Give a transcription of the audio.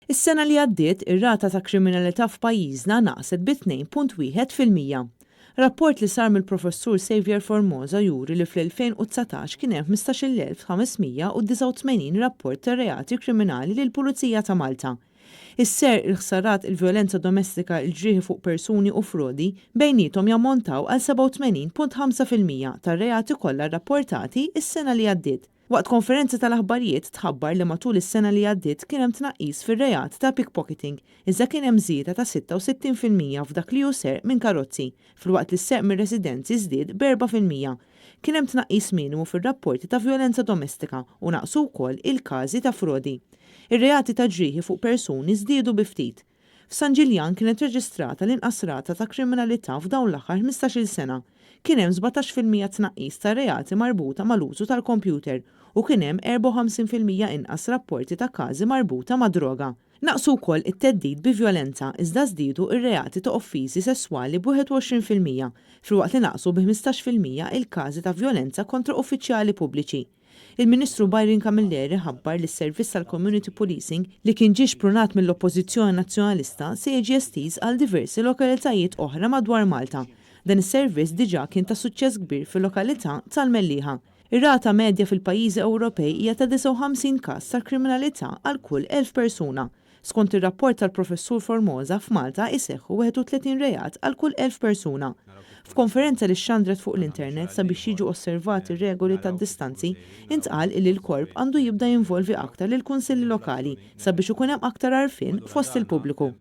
Is-sena li għaddiet ir-rata ta' kriminalità f'pajjiżna naqset b'2.1%. Rapport li sar mill-Professur Xavier Formosa juri li fl-2019 kien hemm 15,589 rapport ta' reati kriminali lill-Pulizija ta' Malta. Is-ser il-ħsarat il-vjolenza domestika il-ġrieħi fuq persuni u frodi bejnietom jammontaw għal 87.5% tar-reati kollha rrapportati is-sena li għaddiet. Waqt konferenza tal-aħbarijiet tħabbar li matul is-sena li għaddiet kien hemm tnaqqis fir-reat ta' pickpocketing, iżda kien hemm żieda ta' 66% f'dak li hu serq minn karozzi, filwaqt li s-serq minn residenzi żdied b'4%. Kien hemm tnaqqis minimu fir-rapporti ta' vjolenza domestika u naqsu wkoll il-każi ta' frodi. Ir-reati ta' ġrieħi fuq persuni żdiedu bi ftit. F'San Ġiljan kienet reġistrata l-inqas rata ta' kriminalità f'dawn l-aħħar 15-il sena. Kien hemm 17% tnaqqis ta' reati marbuta mal-użu tal-kompjuter u kien hemm 54% inqas rapporti ta' każi marbuta ma' droga. Naqsu wkoll it-teddid bi vjolenza iżda żdiedu ir-reati ta' offiżi sesswali b'21% filwaqt li naqsu bi 15% il-każi ta' vjolenza kontra uffiċjali pubbliċi. Il-Ministru Byron Camilleri ħabbar li s-servizz tal-Community Policing li kien ġie xprunat mill-Oppożizzjoni Nazzjonalista se jiġi estiż għal diversi lokalitajiet oħra madwar Malta. Dan is-servizz diġà kien ta' suċċess kbir fil-lokalità tal-Mellieħa. Ir-rata medja fil-pajjiżi Ewropej hija ta' 59 każ tal-kriminalità għal kull 1000 persuna. Skont ir-rapport tal-Professur Formosa f'Malta iseħħu 31 reat għal kull 1000 persuna. F'konferenza li xxandret fuq l-internet sabiex jiġu osservati regoli tad-distanzi, intqal li l-korp għandu jibda jinvolvi aktar lil kunsilli lokali sabiex ikun hemm aktar għarfien fost il-pubbliku.